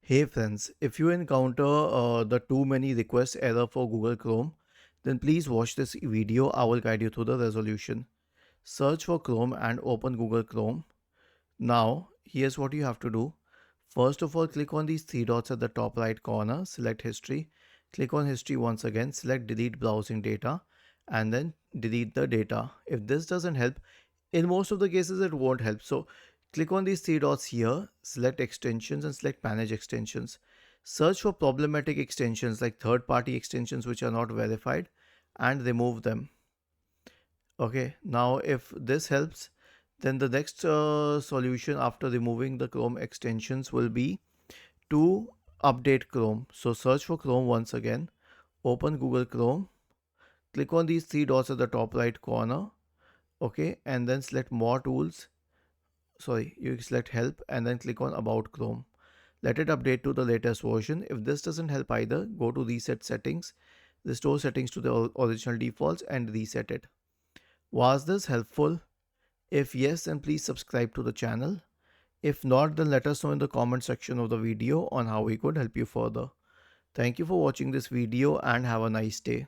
Hey friends, if you encounter the too many requests error for Google Chrome, then please watch this video. I will guide you through the resolution. Search for Chrome and open Google Chrome. Now, here's what you have to do. First of all, click on these three dots at the top right corner, select history. Click on history once again, select delete browsing data, and then delete the data. If this doesn't help, in most of the cases it won't help. So click on these three dots here, select extensions and select manage extensions. Search for problematic extensions like third party extensions which are not verified and remove them. Okay, now if this helps, then the next solution after removing the Chrome extensions will be to update Chrome. So search for Chrome once again, open Google Chrome, click on these three dots at the top right corner, okay, and then select more tools. Sorry, you select help and then click on about Chrome. Let it update to the latest version. If this doesn't help either, go to reset settings, restore settings to the original defaults and reset it. Was this helpful? If yes, then please subscribe to the channel. If not, then let us know in the comment section of the video on how we could help you further. Thank you for watching this video and have a nice day.